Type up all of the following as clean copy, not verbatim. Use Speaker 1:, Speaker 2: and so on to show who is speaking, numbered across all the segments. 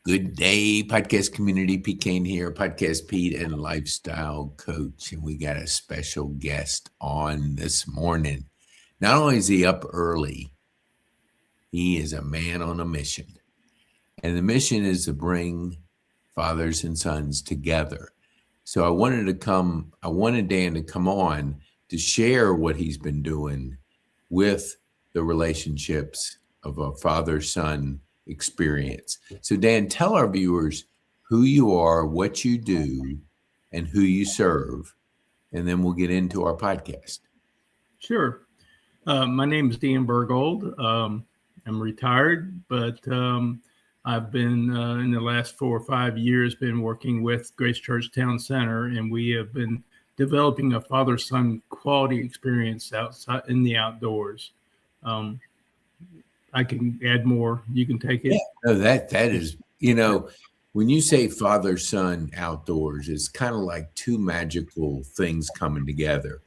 Speaker 1: Good day, podcast community. PeteKane here, podcast Pete and lifestyle coach. And we got a special guest on this morning. Not only is he up early, he is a man on a mission. And the mission is to bring fathers and sons together. So I wanted Dan to come on to share what he's been doing with the relationships of a father-son experience. So Dan, tell our viewers who you are, what you do, and who you serve, and then we'll get into our podcast.
Speaker 2: Sure. My name is Dan Bergold. I'm retired, but I've been in the last 4 or 5 years been working with Grace Church Town Center, and we have been developing a father-son quality experience outside in the outdoors. I can add more. You can take it.
Speaker 1: Yeah, no, that is, when you say father-son outdoors, it's kind of like two magical things coming together.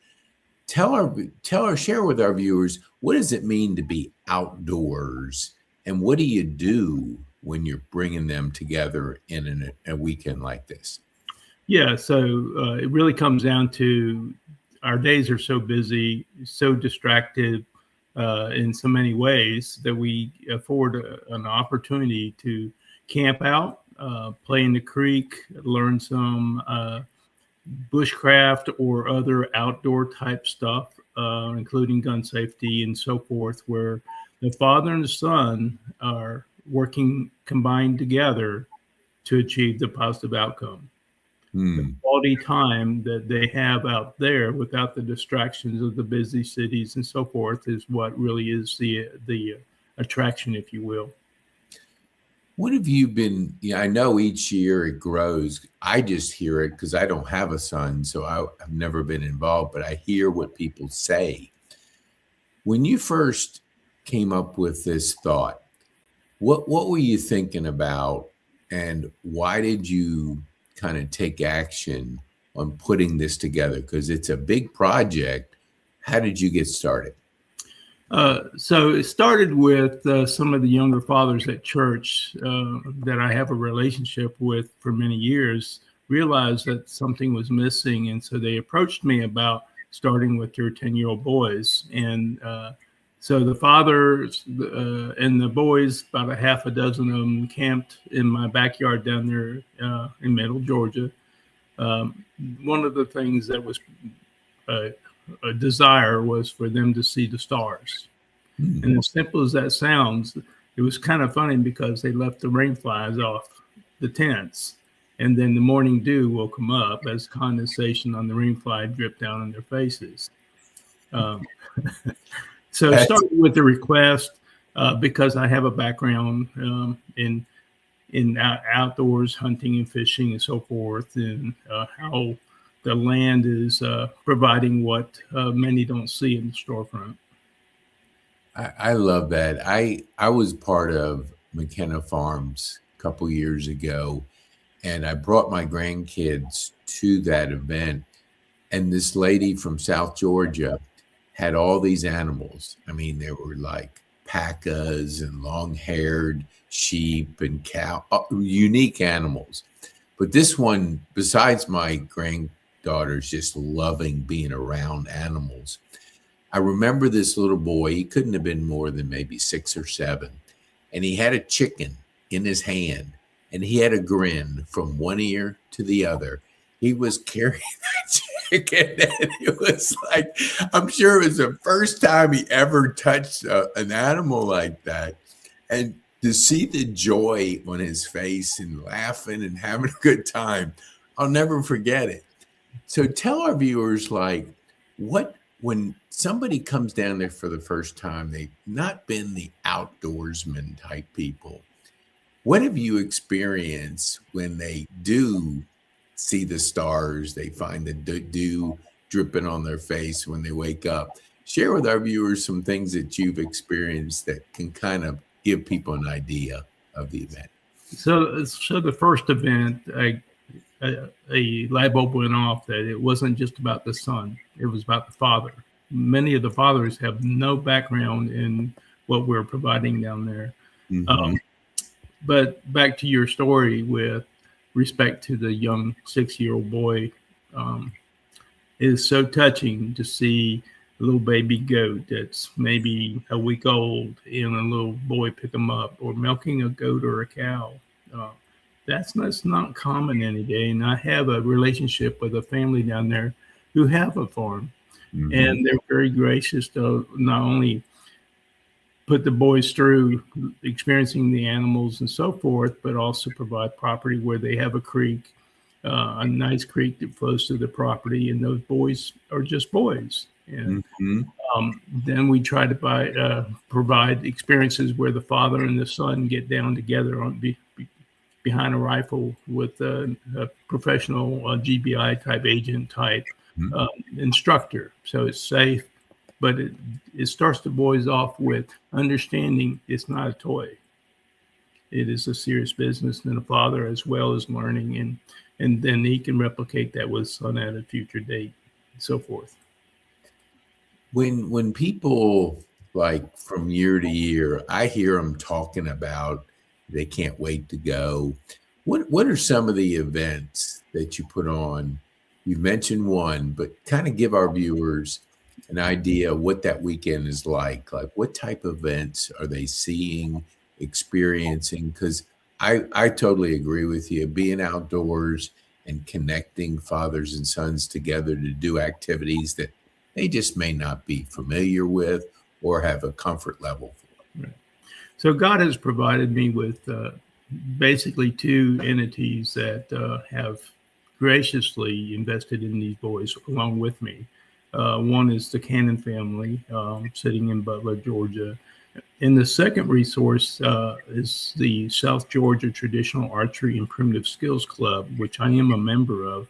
Speaker 1: Share with our viewers, what does it mean to be outdoors, and what do you do when you're bringing them together in a weekend like this?
Speaker 2: Yeah, so it really comes down to our days are so busy, so distracted in so many ways that we afford an opportunity to camp out, play in the creek, learn some bushcraft or other outdoor type stuff, including gun safety and so forth, where the father and the son are working combined together to achieve the positive outcome. The quality time that they have out there without the distractions of the busy cities and so forth is what really is the attraction, if you will.
Speaker 1: What have you been, I know each year it grows. I just hear it because I don't have a son, so I've never been involved, but I hear what people say. When you first came up with this thought, what were you thinking about, and why did you kind of take action on putting this together? Because it's a big project. How did you get started?
Speaker 2: So it started with some of the younger fathers at church that I have a relationship with for many years, realized that something was missing. And so they approached me about starting with their 10-year-old boys. And so the fathers and the boys, about a half a dozen of them, camped in my backyard down there in Middle Georgia. One of the things that was a desire was for them to see the stars. And as simple as that sounds, it was kind of funny because they left the rain flies off the tents, and then the morning dew woke them up as condensation on the rain fly dripped down on their faces. So it started with the request because I have a background in outdoors hunting and fishing and so forth, and how the land is providing what many don't see in the storefront.
Speaker 1: I love that. I was part of McKenna Farms a couple years ago, and I brought my grandkids to that event. And this lady from South Georgia had all these animals. I mean, there were like pacas and long-haired sheep and cow, unique animals. But this one, besides my granddaughters just loving being around animals, I remember this little boy, he couldn't have been more than maybe 6 or 7, and he had a chicken in his hand, and he had a grin from one ear to the other. He was carrying that chicken, and it was like, I'm sure it was the first time he ever touched an animal like that. And to see the joy on his face and laughing and having a good time, I'll never forget it. So tell our viewers, when somebody comes down there for the first time, they've not been the outdoorsman type people, what have you experienced when they do see the stars, they find the dew dripping on their face when they wake up? Share with our viewers some things that you've experienced that can kind of give people an idea of the event.
Speaker 2: So the first event, a light bulb went off that it wasn't just about the son, it was about the father. Many of the fathers have no background in what we're providing down there. But back to your story with respect to the young 6-year-old boy, um, it is so touching to see a little baby goat that's maybe a week old and a little boy pick them up, or milking a goat or a cow. Uh, that's not common any day. And I have a relationship with a family down there who have a farm,
Speaker 1: Mm-hmm.
Speaker 2: and they're very gracious to not only put the boys through experiencing the animals and so forth, but also provide property where they have a creek, a nice creek that flows through the property, and those boys are just boys. And
Speaker 1: Mm-hmm.
Speaker 2: then we try to provide experiences where the father and the son get down together behind a rifle with a professional GBI type agent type uh, instructor. So it's safe, but it starts the boys off with understanding it's not a toy. It is a serious business, and a father as well as learning, and then he can replicate that with son at a future date and so forth.
Speaker 1: When people, like, from year to year, I hear them talking about they can't wait to go. What are some of the events that you put on? You mentioned one, but kind of give our viewers an idea what that weekend is like. Like, what type of events are they seeing, experiencing? Because I totally agree with you. Being outdoors and connecting fathers and sons together to do activities that they just may not be familiar with or have a comfort level for.
Speaker 2: Right. So God has provided me with basically two entities that have graciously invested in these boys along with me. One is the Cannon family, sitting in Butler, Georgia. And the second resource is the South Georgia Traditional Archery and Primitive Skills Club, which I am a member of.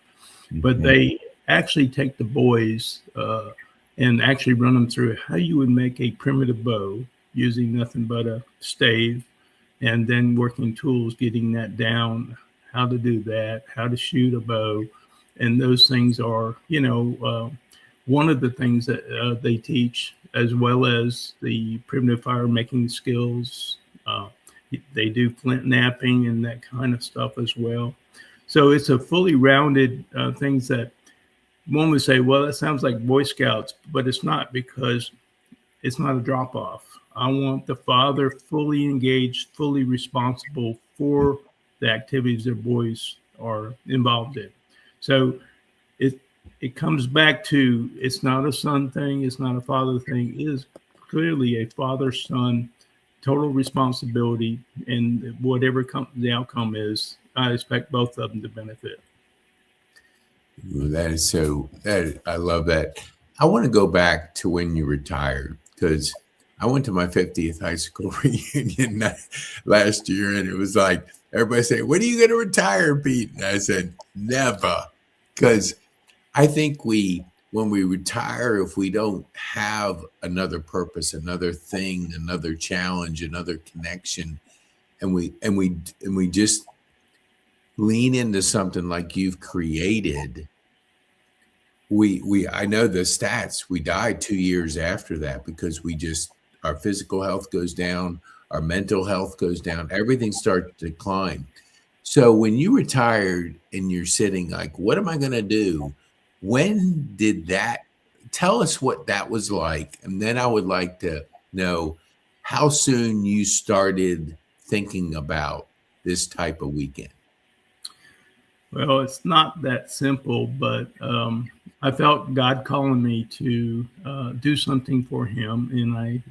Speaker 2: But
Speaker 1: Mhm.
Speaker 2: they actually take the boys and actually run them through how you would make a primitive bow using nothing but a stave, and then working tools, getting that down, how to do that, how to shoot a bow. And those things are, one of the things that they teach, as well as the primitive fire making skills. Uh, they do flint knapping and that kind of stuff as well. So it's a fully rounded things that one would say, well, that sounds like Boy Scouts, but it's not, because it's not a drop off. I want the father fully engaged, fully responsible for the activities their boys are involved in. So it it comes back to, it's not a son thing, it's not a father thing. It is clearly a father son total responsibility, and whatever the outcome is, I expect both of them to benefit.
Speaker 1: Ooh, that is so, that I love that. I want to go back to when you retired, because I went to my 50th high school reunion last year, and it was like everybody said, "When are you going to retire, Pete?" And I said, "Never," because I think when we retire, if we don't have another purpose, another thing, another challenge, another connection, and we just lean into something like you've created, we I know the stats, we die 2 years after that, because we just, our physical health goes down, our mental health goes down, everything starts to decline. So when you retired and you're sitting like, what am I going to do? When did that, tell us what that was like? And then I would like to know how soon you started thinking about this type of weekend.
Speaker 2: Well, it's not that simple, but I felt God calling me to do something for Him, and I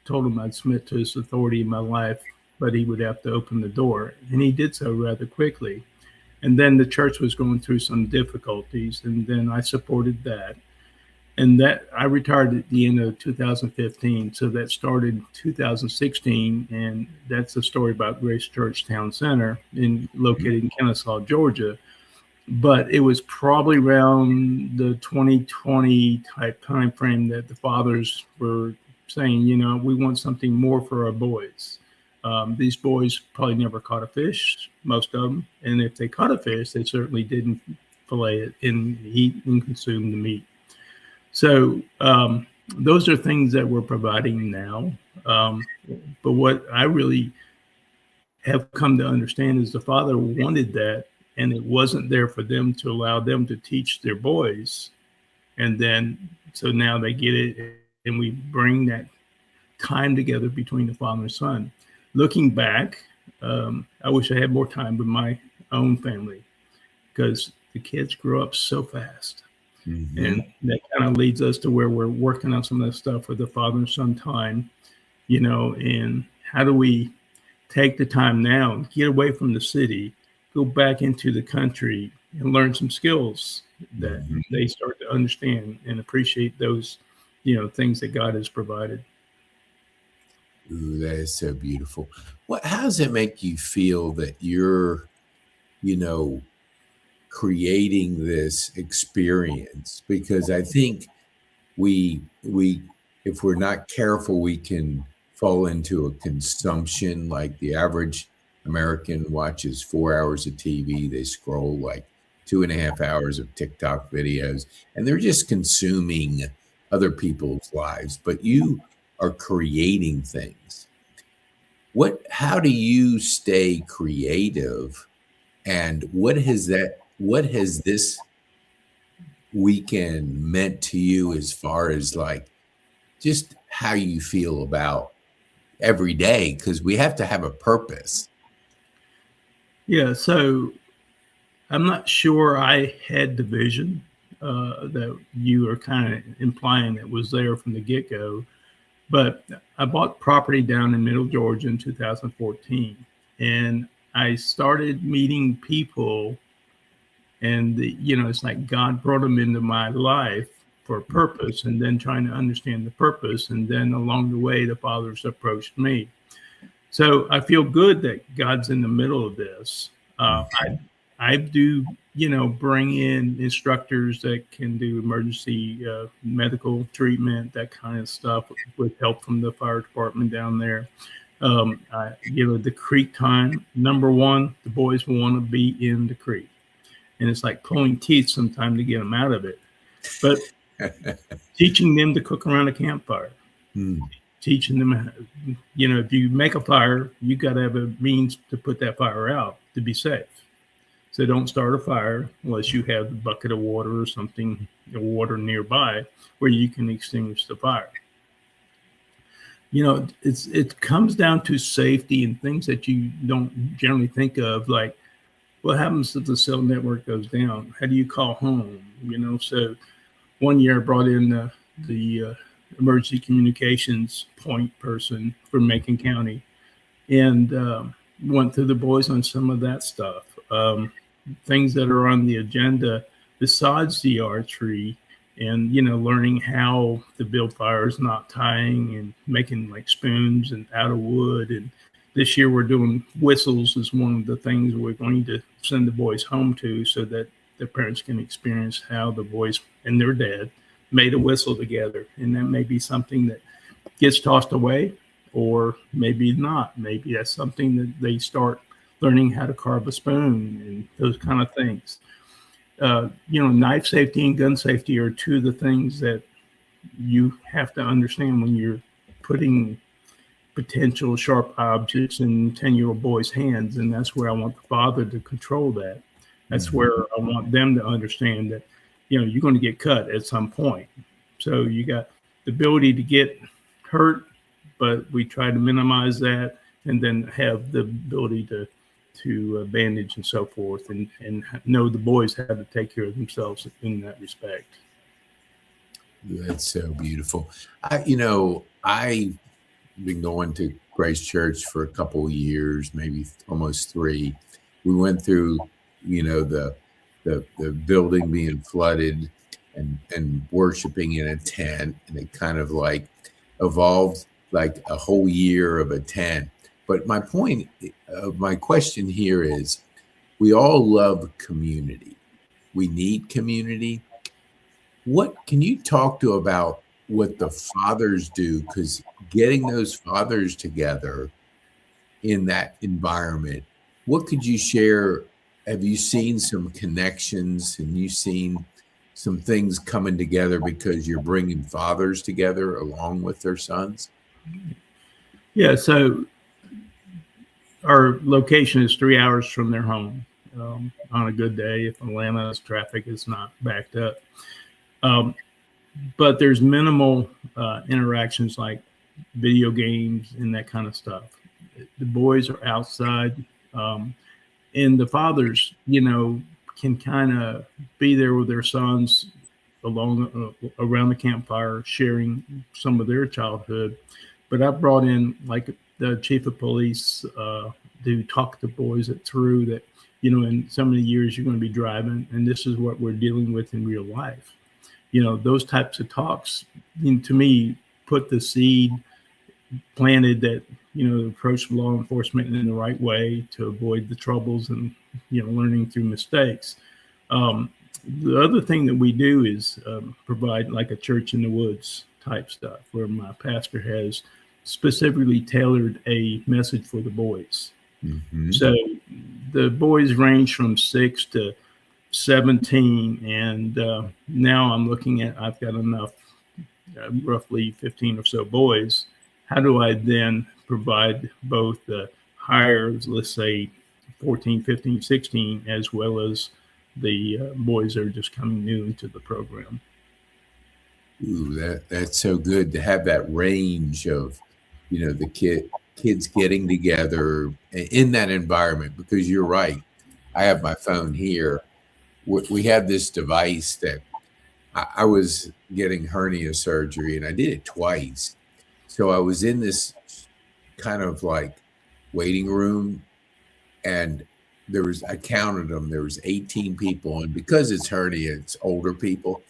Speaker 2: told Him I'd submit to His authority in my life, but He would have to open the door, and He did so rather quickly. And then the church was going through some difficulties, and then I supported that. And that I retired at the end of 2015, so that started 2016, and that's a story about Grace Church Town Center, located in Kennesaw, Georgia. But it was probably around the 2020 type time frame that the fathers were saying, we want something more for our boys. These boys probably never caught a fish, most of them, and if they caught a fish, they certainly didn't fillet it and eat and consume the meat. So those are things that we're providing now. But what I really have come to understand is the father wanted that, and it wasn't there for them to allow them to teach their boys. And then, so now they get it, and we bring that time together between the father and son. Looking back, I wish I had more time with my own family, because the kids grow up so fast.
Speaker 1: Mm-hmm.
Speaker 2: And that kind of leads us to where we're working on some of that stuff with the father and son time, and how do we take the time now, get away from the city, go back into the country and learn some skills that
Speaker 1: Mm-hmm.
Speaker 2: they start to understand and appreciate those, things that God has provided.
Speaker 1: Ooh, that is so beautiful. How does it make you feel that you're, creating this experience? Because I think we if we're not careful, we can fall into a consumption. Like the average American watches 4 hours of TV, they scroll like 2.5 hours of TikTok videos, and they're just consuming other people's lives. But you are creating things. How do you stay creative, and what has this weekend meant to you as far as like just how you feel about every day? Because we have to have a purpose.
Speaker 2: Yeah, so I'm not sure I had the vision that you are kind of implying that was there from the get-go, but I bought property down in Middle Georgia in 2014, and I started meeting people, and it's like God brought them into my life for a purpose, and then trying to understand the purpose, and then along the way the fathers approached me. So I feel good that God's in the middle of this. I do, bring in instructors that can do emergency medical treatment, that kind of stuff, with help from the fire department down there. The creek time, number one, the boys want to be in the creek. And it's like pulling teeth sometimes to get them out of it. But teaching them to cook around a campfire, teaching them, if you make a fire, you got to have a means to put that fire out to be safe. So don't start a fire unless you have a bucket of water or something, water nearby where you can extinguish the fire. It comes down to safety and things that you don't generally think of, like what happens if the cell network goes down? How do you call home? So one year I brought in the emergency communications point person from Macon County, and went through the boys on some of that stuff. Things that are on the agenda besides the archery, and learning how to build fires, not tying, and making like spoons and out of wood. And this year we're doing whistles is one of the things we're going to send the boys home to, so that their parents can experience how the boys and their dad made a whistle together. And that may be something that gets tossed away, or maybe not. Maybe that's something that they start learning how to carve a spoon and those kind of things. Knife safety and gun safety are two of the things that you have to understand when you're putting potential sharp objects in 10-year-old boys' hands. And that's where I want the father to control that. That's where I want them to understand that, you're going to get cut at some point. So you got the ability to get hurt, but we try to minimize that, and then have the ability to bandage and so forth, and know the boys have to take care of themselves in that respect.
Speaker 1: That's so beautiful. I've been going to Grace Church for a couple of years, maybe almost 3. We went through, the building being flooded and worshiping in a tent, and it kind of like evolved like a whole year of a tent. But my point of my question here is, we all love community. We need community. What can you talk to about what the fathers do? Because getting those fathers together in that environment, what could you share? Have you seen some connections, and you seen some things coming together because you're bringing fathers together along with their sons?
Speaker 2: Yeah, so our location is 3 hours from their home on a good day if Atlanta's traffic is not backed up. But there's minimal interactions like video games and that kind of stuff. The boys are outside, and the fathers, can kind of be there with their sons around the campfire, sharing some of their childhood. But I brought in like the chief of police to talk to boys through that, in so many years you're going to be driving, and this is what we're dealing with in real life. Those types of talks, to me, put the seed planted that, approach law enforcement in the right way to avoid the troubles and, learning through mistakes. The other thing that we do is provide like a church in the woods type stuff where my pastor has specifically tailored a message for the boys. Mm-hmm. So the boys range from 6 to 17, and now I'm looking at, I've got enough, roughly 15 or so boys. How do I then provide both the higher, let's say 14, 15, 16, as well as the boys that are just coming new into the program?
Speaker 1: Ooh, that's so good to have that range of, the kids getting together in that environment, because you're right. I have my phone here. We have this device that I was getting hernia surgery, and I did it twice. So I was in this kind of like waiting room, and I counted them, there was 18 people. And because it's hernia, it's older people.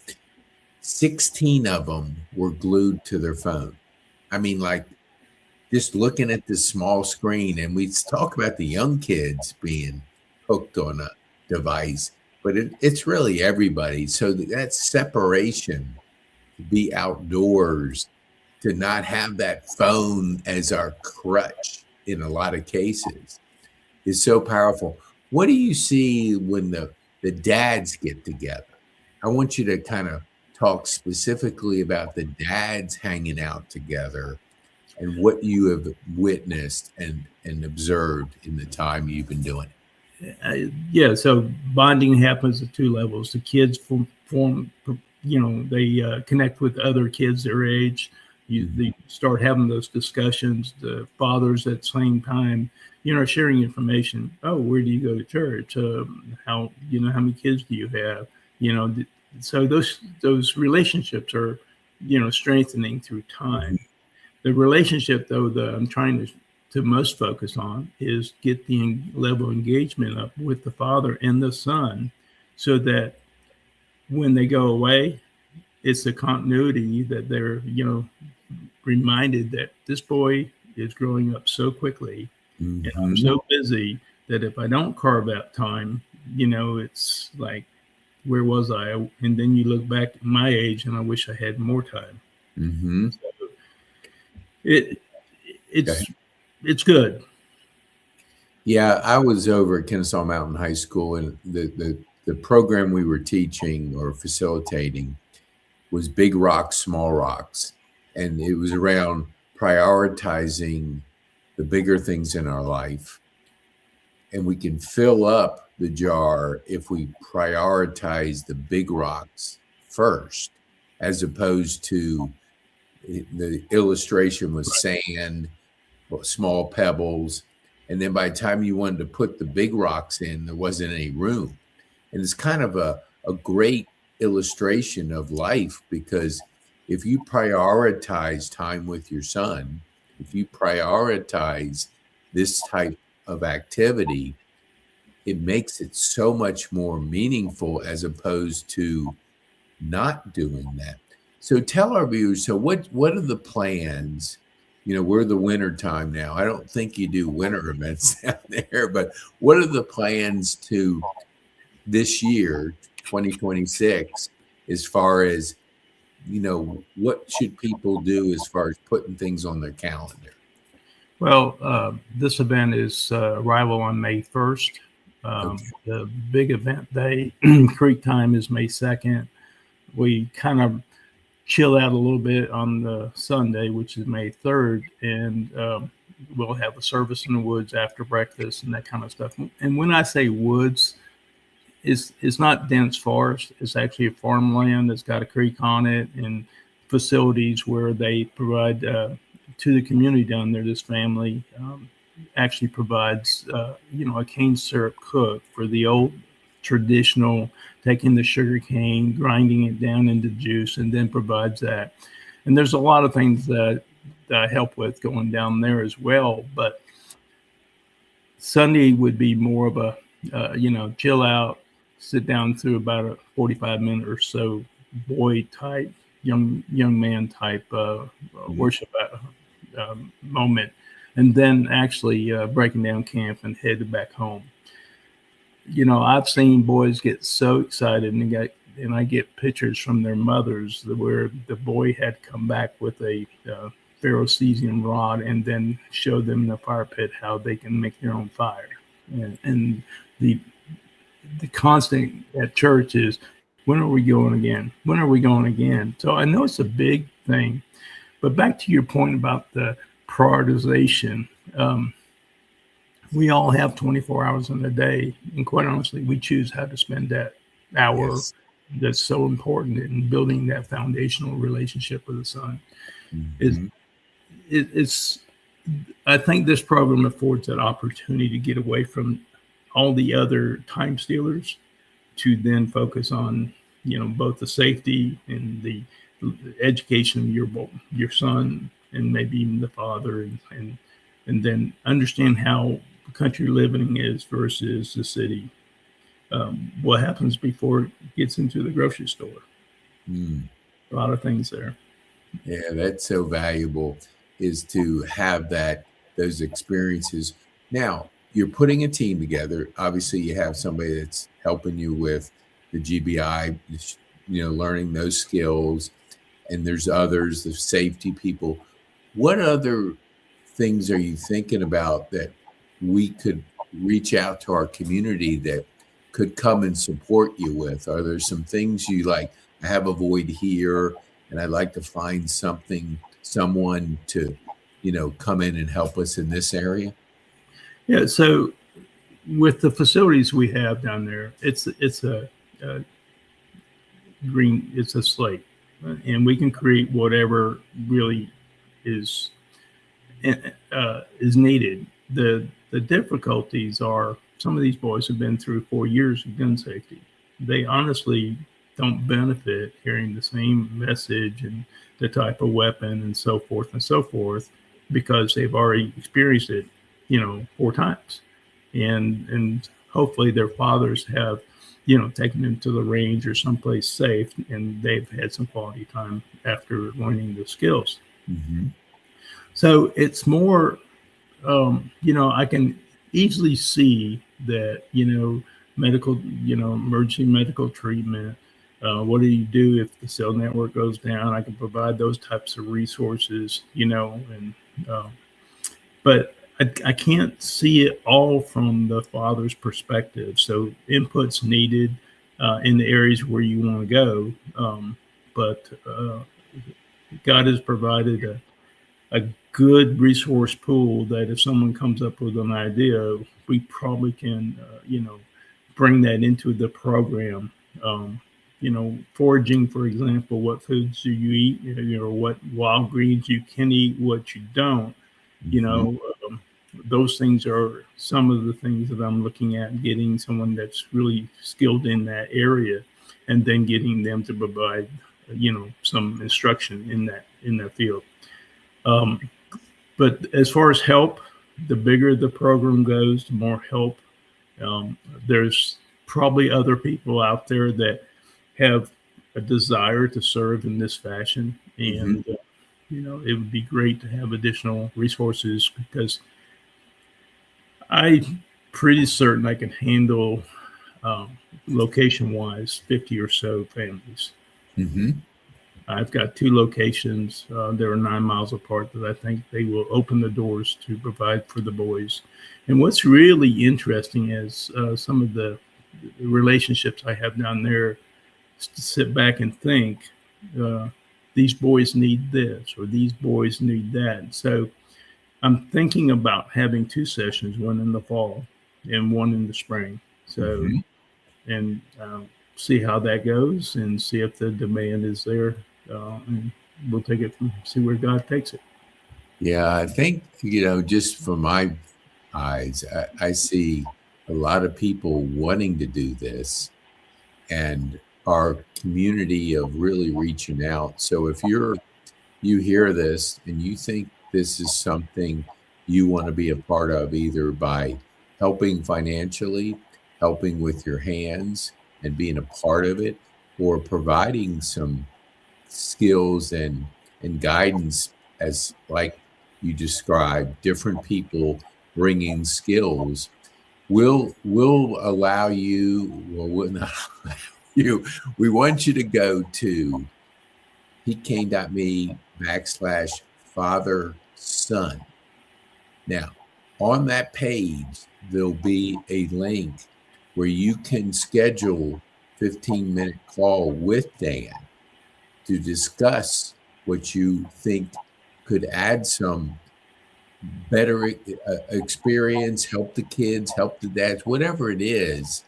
Speaker 1: 16 of them were glued to their phone. I mean, like just looking at this small screen, and we talk about the young kids being hooked on a device, but it's really everybody. So that separation, to be outdoors, to not have that phone as our crutch in a lot of cases is so powerful. What do you see when the dads get together? I want you to kind of talk specifically about the dads hanging out together and what you have witnessed and observed in the time you've been doing it.
Speaker 2: Yeah, so bonding happens at two levels. The kids form they connect with other kids their age. They start having those discussions. The fathers at the same time, sharing information. Oh, where do you go to church? How many kids do you have? So those relationships are, strengthening through time. The relationship, though, that I'm trying to most focus on is get the level of engagement up with the father and the son, so that when they go away, it's the continuity that they're, reminded that this boy is growing up so quickly, and I'm so busy that if I don't carve out time, it's like, where was I? And then you look back at my age, and I wish I had more time. Mm-hmm. So it's good.
Speaker 1: Yeah, I was over at Kennesaw Mountain High School, and the program we were teaching or facilitating was Big Rocks, Small Rocks. And it was around prioritizing the bigger things in our life. And we can fill up the jar if we prioritize the big rocks first, as opposed to the illustration was sand, small pebbles. And then by the time you wanted to put the big rocks in, there wasn't any room. And it's kind of a great illustration of life, because if you prioritize time with your son, if you prioritize this type of activity, it makes it so much more meaningful as opposed to not doing that. So tell our viewers, so what are the plans? We're the winter time now. I don't think you do winter events down there, but what are the plans to this year, 2026, as far as, what should people do as far as putting things on their calendar?
Speaker 2: Well, this event is arrival on May 1st. Okay. The big event day, Creek time, is May 2nd. We kind of chill out a little bit on the Sunday, which is May 3rd. And we'll have a service in the woods after breakfast and that kind of stuff. And when I say woods, it's not dense forest. It's actually a farmland that's got a creek on it and facilities where they provide to the community down there. This family actually provides, a cane syrup cook for the old traditional, taking the sugar cane, grinding it down into juice, and then provides that. And there's a lot of things that I help with going down there as well. But Sunday would be more of a, chill out, sit down through about a 45-minute or so boy type, young man type worship moment, and then actually breaking down camp and headed back home. I've seen boys get so excited and I get pictures from their mothers where the boy had come back with a ferrocesium rod and then showed them in the fire pit how they can make their own fire. And the constant at church is, when are we going again? When are we going again? So I know it's a big thing, but back to your point about the prioritization, we all have 24 hours in a day, and quite honestly, we choose how to spend that hour. Yes. That's so important in building that foundational relationship with the Son. Mm-hmm. I think this program affords that opportunity to get away from all the other time stealers to then focus on, both the safety and the education of your son and maybe even the father, and then understand how the country living is versus the city. What happens before it gets into the grocery store? A lot of things there.
Speaker 1: Yeah, that's so valuable, is to have those experiences. Now, you're putting a team together. Obviously, you have somebody that's helping you with the GBI, learning those skills, and there's others, the safety people. What other things are you thinking about that we could reach out to our community that could come and support you with? Are there some things you like, I have a void here and I'd like to find someone to, come in and help us in this area?
Speaker 2: Yeah. So with the facilities we have down there, it's a slate, and we can create whatever really is needed. The difficulties are, some of these boys have been through 4 years of gun safety. They honestly don't benefit hearing the same message and the type of weapon and so forth, because they've already experienced it, 4 times. And hopefully their fathers have, taken them to the range or someplace safe, and they've had some quality time after learning the skills. Mm-hmm. So it's more, I can easily see that, medical, emergency medical treatment. What do you do if the cell network goes down? I can provide those types of resources, but I can't see it all from the father's perspective. So input's needed in the areas where you want to go. But God has provided a good resource pool that if someone comes up with an idea, we probably can, bring that into the program. Foraging, for example, what foods do you eat, what wild greens you can eat, what you don't, those things are some of the things that I'm looking at, getting someone that's really skilled in that area, and then getting them to provide, some instruction in that field. But as far as help, the bigger the program goes, the more help. There's probably other people out there that have a desire to serve in this fashion. And, it would be great to have additional resources, because I'm pretty certain I can handle, location-wise, 50 or so families. Mm-hmm. I've got 2 locations. They are 9 miles apart that I think they will open the doors to provide for the boys. And what's really interesting is some of the relationships I have down there to sit back and think, these boys need this or these boys need that. So I'm thinking about having two sessions, one in the fall and one in the spring. So, and see how that goes and see if the demand is there. And we'll take it from see where God takes it.
Speaker 1: Yeah, I think, just from my eyes, I see a lot of people wanting to do this and our community of really reaching out. So if you hear this and you think this is something you want to be a part of, either by helping financially, helping with your hands and being a part of it, or providing some skills and guidance, as like you described, different people bringing skills, we'll allow you, well, we'll not allow you, we want you to go to PeteKane.me/father son. Now, on that page, there'll be a link where you can schedule 15-minute call with Dan to discuss what you think could add some better experience, help the kids, help the dads, whatever it is.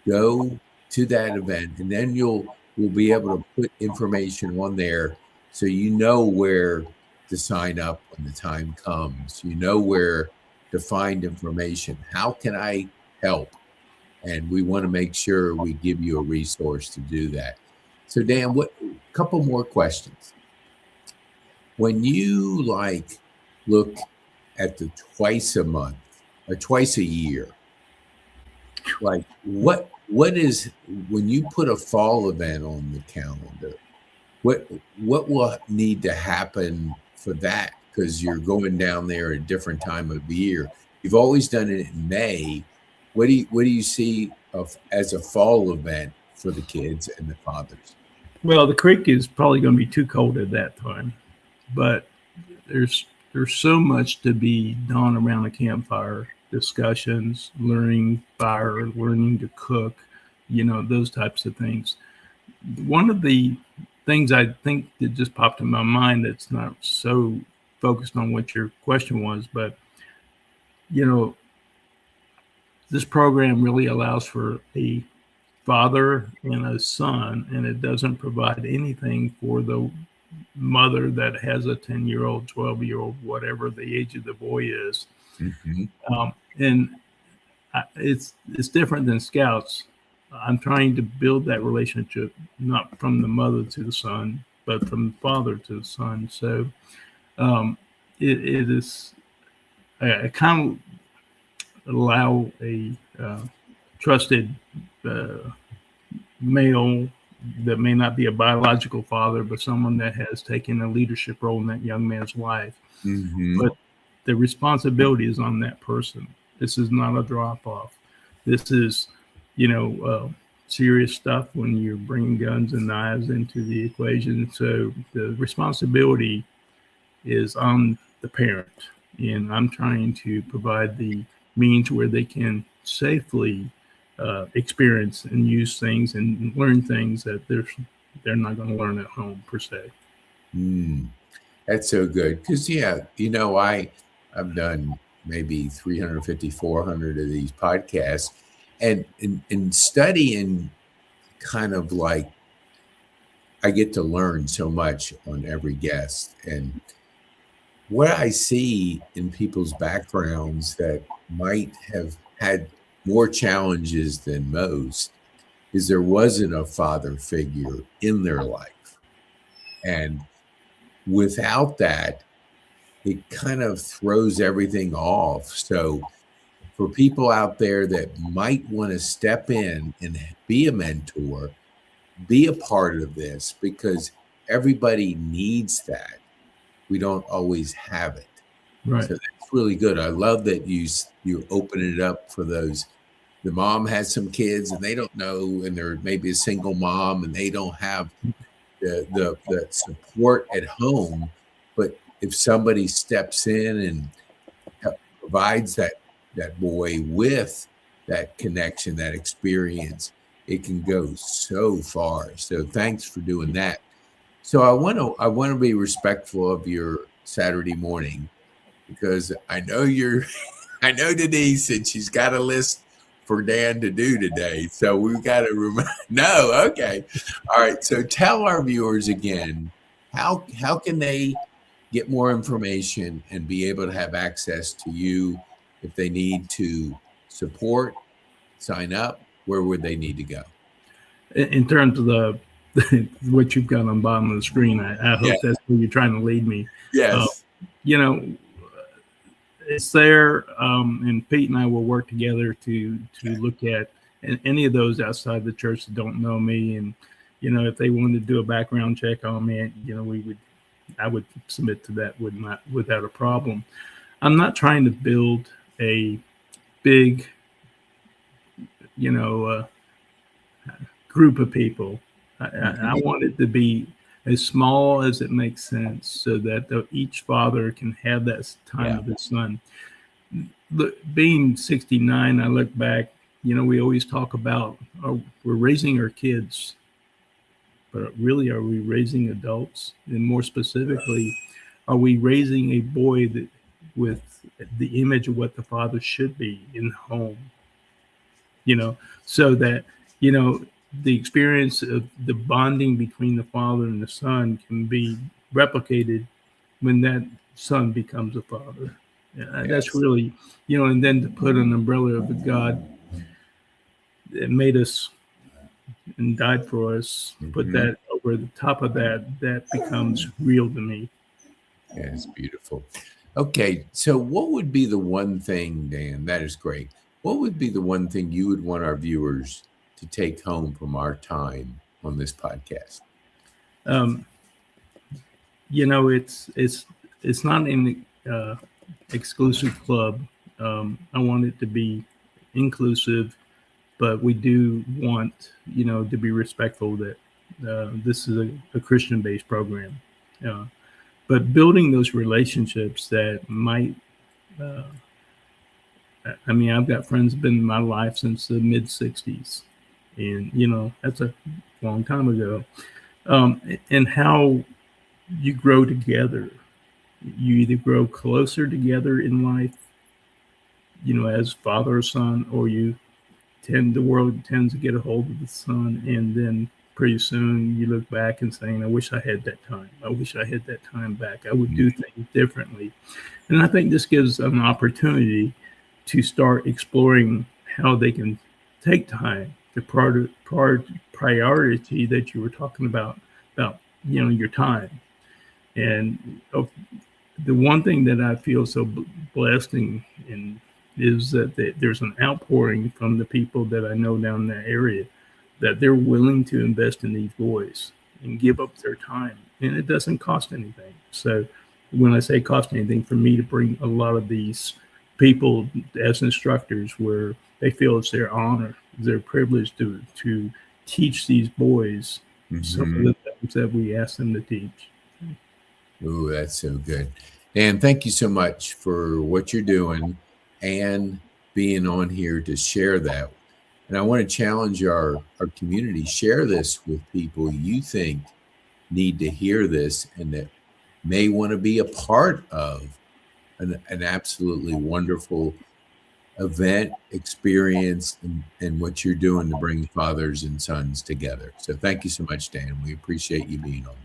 Speaker 1: Go to that event, and then we'll be able to put information on there so you know where to sign up when the time comes. You know where to find information. How can I help? And we want to make sure we give you a resource to do that. So Dan, a couple more questions. When you look at the twice a month or twice a year, what is, when you put a fall event on the calendar, what will need to happen for that? Because you're going down there at a different time of the year. You've always done it in May. What do you see as a fall event for the kids and the fathers?
Speaker 2: Well, the creek is probably going to be too cold at that time, but there's so much to be done around a campfire, discussions, learning fire, learning to cook, those types of things. One of the things I think that just popped in my mind that's not so focused on what your question was, but this program really allows for a father and a son, and it doesn't provide anything for the mother that has a 10-year-old, 12-year-old, whatever the age of the boy is. And it's different than Scouts. I'm trying to build that relationship, not from the mother to the son, but from the father to the son. So it is, I kind of allow a trusted male that may not be a biological father, but someone that has taken a leadership role in that young man's life. But the responsibility is on that person. This is not a drop-off. This is, serious stuff when you're bringing guns and knives into the equation. So the responsibility is on the parent, and I'm trying to provide the means where they can safely experience and use things and learn things that they're not going to learn at home per se.
Speaker 1: That's so good. Because I've done maybe 350, 400 of these podcasts, and in studying, kind of I get to learn so much on every guest. And what I see in people's backgrounds that might have had more challenges than most is there wasn't a father figure in their life. And without that, it kind of throws everything off. So for people out there that might want to step in and be a mentor, be a part of this, because everybody needs that. We don't always have it.
Speaker 2: Right.
Speaker 1: So that's really good. I love that you open it up for those. The mom has some kids and they don't know, and they're maybe a single mom and they don't have the support at home. But if somebody steps in and provides that boy with that connection, that experience, it can go so far. So thanks for doing that. So I want to be respectful of your Saturday morning. because I know I know Denise, and she's got a list for Dan to do today. So we've got to remind. No, okay, all right. So tell our viewers again how can they get more information and be able to have access to you if they need to support, sign up. Where would they need to go?
Speaker 2: In terms of the what you've got on the bottom of the screen, I hope that's where you're trying to lead me.
Speaker 1: Yes.
Speaker 2: It's there, and Pete and I will work together to look at any of those outside the church that don't know me, and if they wanted to do a background check on me, I would submit to that without a problem. I'm not trying to build a big, group of people. I want it to be as small as it makes sense, so that each father can have that time with his son. Being 69, I look back, we always talk about, we're raising our kids, but really, are we raising adults? And more specifically, are we raising a boy with the image of what the father should be in home? So that, the experience of the bonding between the father and the son can be replicated when that son becomes a father. That's really, and then to put an umbrella of the God that made us and died for us, put that over the top of that becomes real to me.
Speaker 1: Yeah, it's beautiful. Okay, so what would be the one thing, Dan? That is great. What would be the one thing you would want our viewers to take home from our time on this podcast?
Speaker 2: It's not an exclusive club. I want it to be inclusive, but we do want, to be respectful that this is a Christian-based program. But building those relationships that might, I've got friends who've been in my life since the mid 60s, and, that's a long time ago. And how you grow together. You either grow closer together in life, as father or son, or the world tends to get a hold of the son, and then pretty soon you look back and saying, I wish I had that time. I wish I had that time back. I would do things differently. And I think this gives an opportunity to start exploring how they can take time, the priority that you were talking about, your time. And the one thing that I feel so blessed in is that there's an outpouring from the people that I know down in that area, that they're willing to invest in these boys and give up their time. And it doesn't cost anything. So when I say cost anything, for me to bring a lot of these people as instructors, where they feel it's their honor, their privilege to teach these boys some of the things that we ask them to teach.
Speaker 1: Oh, that's so good. Dan, thank you so much for what you're doing and being on here to share that. And I want to challenge our community. Share this with people you think need to hear this and that may want to be a part of an absolutely wonderful event, experience, and what you're doing to bring fathers and sons together. So thank you so much, Dan. We appreciate you being on.